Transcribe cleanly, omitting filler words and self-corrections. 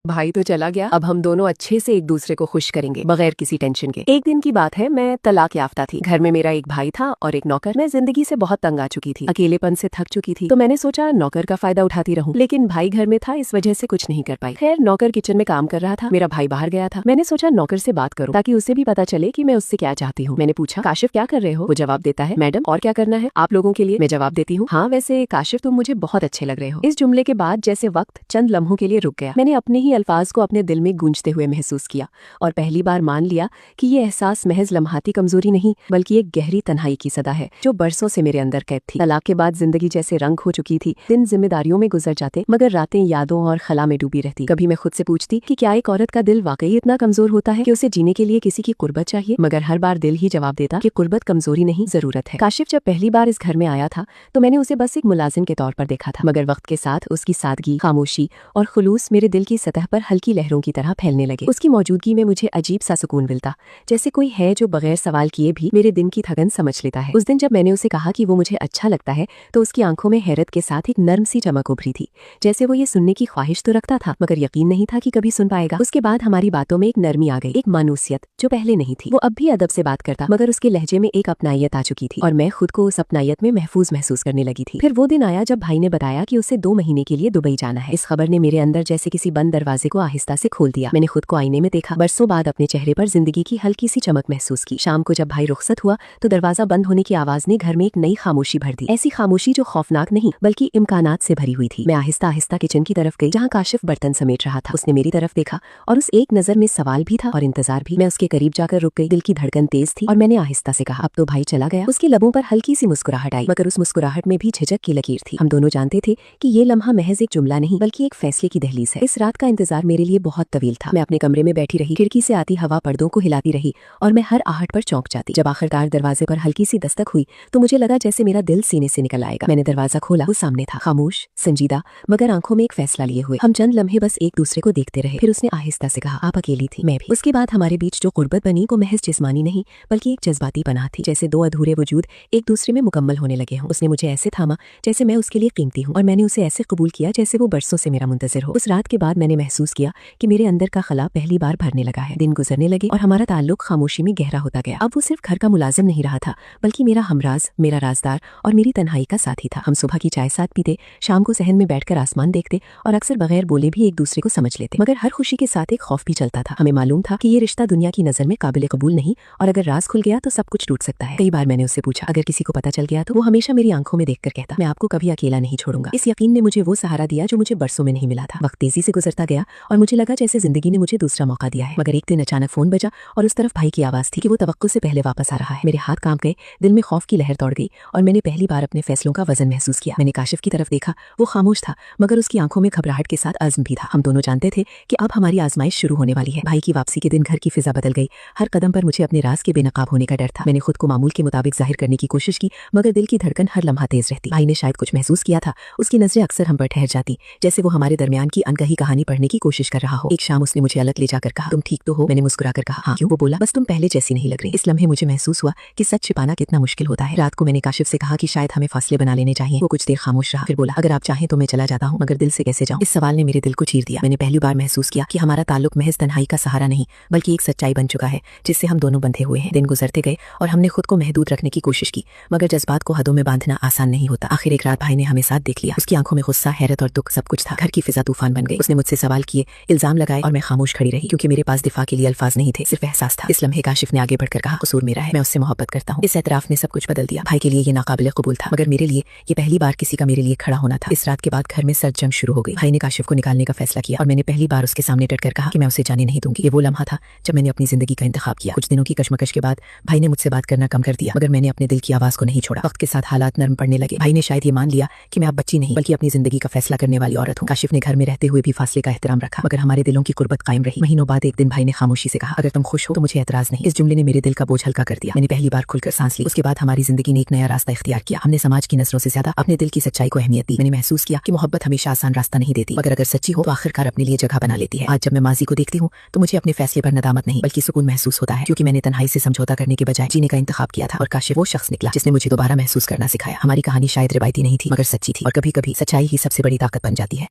भाई तो चला गया, अब हम दोनों अच्छे से एक दूसरे को खुश करेंगे बगैर किसी टेंशन के। एक दिन की बात है, मैं तलाक याफ्ता थी। घर में मेरा एक भाई था और एक नौकर। मैं जिंदगी से बहुत तंग आ चुकी थी, अकेलेपन से थक चुकी थी, तो मैंने सोचा नौकर का फायदा उठाती रहूं। लेकिन भाई घर में था, इस वजह से कुछ नहीं कर पाई। खैर, नौकर किचन में काम कर रहा था, मेरा भाई बाहर गया था। मैंने सोचा नौकर से बात करूं ताकि उसे भी पता चले कि मैं उससे क्या चाहती हूँ। मैंने पूछा, काशिफ क्या कर रहे हो? वो जवाब देता है, मैडम और क्या करना है आप लोगों के लिए। मैं जवाब देती हूँ, हाँ वैसे काशिफ तुम मुझे बहुत अच्छे लग रहे हो। इस जुमले के बाद जैसे वक्त चंद लम्हों के लिए रुक गया। मैंने अपने ही अल्फाज को अपने दिल में गूंजते हुए महसूस किया और पहली बार मान लिया कि ये एहसास महज लम्हाती कमजोरी नहीं बल्कि एक गहरी तन्हाई की सदा है जो बरसों से मेरे अंदर कैद थी। तलाक के बाद जिंदगी जैसे रंग हो चुकी थी। दिन जिम्मेदारियों में गुजर जाते मगर रातें यादों और खला में डूबी रहती। कभी मैं खुद से पूछती कि क्या एक औरत का दिल वाकई इतना कमजोर होता है कि उसे जीने के लिए किसी की कुर्बत चाहिए, मगर हर बार दिल ही जवाब देता कि कुर्बत कमजोरी नहीं, जरूरत है। काशिफ जब पहली बार इस घर में आया था तो मैंने उसे बस एक मुलाजिम के तौर पर देखा था, मगर वक्त के साथ उसकी सादगी, खामोशी और खुलूस मेरे दिल की सतह पर हल्की लहरों की तरह फैलने लगे। उसकी मौजूदगी में मुझे अजीब सा सुकून मिलता, जैसे कोई है जो बगैर सवाल किए भी मेरे दिन की थकन समझ लेता है। उस दिन जब मैंने उसे कहा कि वो मुझे अच्छा लगता है तो उसकी आंखों में हैरत के साथ एक नर्म सी चमक उभरी थी, जैसे वो ये सुनने की ख्वाहिश तो रखता था मगर यकीन नहीं था कि कभी सुन पाएगा। उसके बाद हमारी बातों में एक नरमी आ गई, एक मानूसियत जो पहले नहीं थी। वो अब भी अदब से बात करता मगर उसके लहजे में एक अपनायत आ चुकी थी और मैं खुद को उस अपनायत में महफूज महसूस करने लगी थी। फिर वो दिन आया जब भाई ने बताया कि उसे 2 महीने के लिए दुबई जाना है। इस खबर ने मेरे अंदर जैसे किसी बंद दरवाजे को आहिस्ता से खोल दिया। मैंने खुद को आईने में देखा, बरसों बाद अपने चेहरे पर जिंदगी की हल्की सी चमक महसूस की। शाम को जब भाई रुखसत हुआ तो दरवाजा बंद होने की आवाज ने घर में एक नई खामोशी भर दी, ऐसी खामोशी जो खौफनाक नहीं बल्कि इम्कानात से भरी हुई थी। मैं आहिस्ता आहिस्ता किचन की तरफ गई जहाँ काशिफ बर्तन समेट रहा था। उसने मेरी तरफ देखा और उस एक नजर में सवाल भी था और इंतजार भी। मैं उसके करीब जाकर रुक गई, दिल की धड़कन तेज थी और मैंने आहिस्ता से कहा, अब तो भाई चला गया। उसके लबों पर हल्की सी मुस्कुराहट आई मगर उस मुस्कुराहट में भी झिझक की लकीर थी। हम दोनों जानते थे कि ये लम्हा महज एक जुमला नहीं बल्कि एक फैसले की दहलीज है। इस रात का इंतजार मेरे लिए बहुत तवील था। मैं अपने कमरे में बैठी रही, खिड़की से आती हवा पर्दों को हिलाती रही और मैं हर आहट पर चौंक जाती। जब आखिरकार दरवाजे पर हल्की सी दस्तक हुई तो मुझे लगा जैसे मेरा दिल सीने से निकल आएगा। मैंने दरवाजा खोला, वो सामने था, खामोश, संजीदा मगर आंखों में एक फैसला लिए हुए। हम चंद लम्हे बस एक दूसरे को देखते रहे। फिर उसने आहिस्ता से कहा, आप अकेली थी, मैं भी। उसके बाद हमारे बीच जो कुर्बत बनी वो महज जिस्मानी नहीं बल्कि एक जज्बाती पनाह थी, जैसे 2 अधूरे वजूद एक दूसरे में मुकम्मल होने लगे हों। उसने मुझे ऐसे थामा जैसे मैं उसके लिए कीमती हूँ और मैंने उसे ऐसे कबूल किया जैसे वो बरसों से मेरा मुंतजिर हो। उस रात के बाद मैंने महसूस किया कि मेरे अंदर का खला पहली बार भरने लगा है। दिन गुजरने लगे और हमारा ताल्लुक खामोशी में गहरा होता गया। अब वो सिर्फ घर का मुलाजिम नहीं रहा था बल्कि मेरा हमराज, मेरा राजदार और मेरी तन्हाई का साथी था। हम सुबह की चाय साथ पीते, शाम को सहन में बैठकर आसमान देखते और अक्सर बगैर बोले भी एक दूसरे को समझ लेते। मगर हर खुशी के साथ एक खौफ भी चलता था। हमें मालूम था कि ये रिश्ता दुनिया की नजर में काबिल कबूल नहीं और अगर राज खुल गया तो सब कुछ टूट सकता है। कई बार मैंने उससे पूछा, अगर किसी को पता चल गया तो? वो हमेशा मेरी आंखों में देखकर कहता, मैं आपको कभी अकेला नहीं छोड़ूंगा। इस यकीन ने मुझे वो सहारा दिया जो मुझे बरसों में नहीं मिला था। वक्त तेजी से गुजरता गया और मुझे लगा जैसे जिंदगी ने मुझे दूसरा मौका दिया है। मगर एक दिन अचानक फोन बजा और उस तरफ भाई की आवाज थी कि वो तवक्कुल से पहले वापस आ रहा है। मेरे हाथ कांप गए, दिल में खौफ की लहर दौड़ गई और मैंने पहली बार अपने फैसलों का वजन महसूस किया। मैंने काशिफ की तरफ देखा, वो खामोश था मगर उसकी आंखों में घबराहट के साथ अज़्म भी था। हम दोनों जानते थे कि अब हमारी आजमाइश शुरू होने वाली है। भाई की वापसी के दिन घर की फिजा बदल गई। हर कदम पर मुझे अपने राज के बेनकाब होने का डर था। मैंने खुद को मामूल के मुताबिक जाहिर करने की कोशिश की मगर दिल की धड़कन हर लम्हा तेज रहती। भाई ने शायद कुछ महसूस किया था, उसकी नजरें अक्सर हम पर ठहर जाती जैसे वो हमारे दरमियान की अनकही कहानी पढ़ने की कोशिश कर रहा हो। एक शाम उसने मुझे अलग ले जाकर कहा, तुम ठीक तो हो? मैंने मुस्कुराकर कहा, हाँ। क्यों? वो बोला, बस तुम पहले जैसी नहीं लग रही। इस लम्हे मुझे महसूस हुआ कि सच छिपाना कितना मुश्किल होता है। रात को मैंने काशिफ से कहा कि शायद हमें फासले बना लेने चाहिए। वो कुछ देर खामोश रहा, फिर बोला, अगर आप चाहें तो मैं चला जाता हूँ, मगर दिल से कैसे जाऊँ? इस सवाल ने मेरे दिल को चीर दिया। मैंने पहली बार महसूस किया कि हमारा ताल्लुक महज तन्हाई का सहारा नहीं बल्कि एक सच्चाई बन चुका है जिससे हम दोनों बंधे हुए हैं। दिन गुजरते गए और हमने खुद को महदूद रखने की कोशिश की मगर जज्बात को हदों में बांधना आसान नहीं होता। आखिर एक रात भाई ने हमें साथ देख लिया। उसकी आंखों में गुस्सा, हैरत और दुख सब कुछ था। घर की फिजा तूफान बन गई। उसने मुझसे सवाल किए, इल्जाम लगाए और मैं खामोश खड़ी रही क्योंकि मेरे पास दिफा के लिए अल्फाज नहीं थे, सिर्फ एहसास था। इस लम्हे काशिफ ने आगे बढ़कर कहा, कसूर मेरा है, मैं उससे मोहब्बत करता हूँ। इस एतराफ ने सब कुछ बदल दिया। भाई के लिए ये नाकाबिले कबूल था मगर मेरे लिए ये पहली बार किसी का मेरे लिए खड़ा होना था। इस रात के बाद घर में सर्द जंग शुरू हो गई। भाई ने काशिफ को निकालने का फैसला किया और मैंने पहली बार उसके सामने डटकर कहा कि मैं उसे जाने नहीं दूंगी। ये वो लम्हा था जब मैंने अपनी जिंदगी का इंतखाब किया। कुछ दिनों की कशमकश के बाद भाई ने मुझसे बात करना कम कर दिया मगर मैंने अपने दिल की आवाज को नहीं छोड़ा। वक्त के साथ हालात नरम पड़ने लगे। भाई ने शायद ये मान लिया कि मैं अब बच्ची नहीं बल्कि अपनी जिंदगी का फैसला करने वाली औरत हूँ। काशिफ ने घर में रहते हुए भी फासले का एहतराम रखा मगर हमारे दिलों की कुर्बत कायम रही। महीनों बाद एक दिन भाई ने खामोशी से कहा, अगर तुम खुश हो तो मुझे एतराज नहीं। इस जुमले ने मेरे दिल का बोझ हल्का कर दिया। मैंने पहली बार खुलकर सांस ली। उसके बाद हमारी जिंदगी ने एक नया रास्ता इख्तियार किया। हमने समाज की नजरों से ज्यादा अपने दिल की सच्चाई को अहमियत दी। मैंने महसूस किया कि मोहब्बत हमेशा आसान रास्ता नहीं देती मगर अगर सच्ची हो तो आखिरकार अपने लिए जगह बना लेती है। आज जब मैं माजी को देखती हूँ तो मुझे अपने फैसले पर नदामत नहीं बल्कि सुकून महसूस होता है क्योंकि मैंने तन्हाई से समझौता करने के बजाय जीने का इंतखाब किया था और काशिफ वो शख्स निकला जिसने मुझे दोबारा महसूस करना सिखाया। हमारी कहानी शायद रिवायती नहीं थी मगर सच्ची थी और कभी कभी सच्चाई ही सबसे बड़ी ताकत बन जाती है।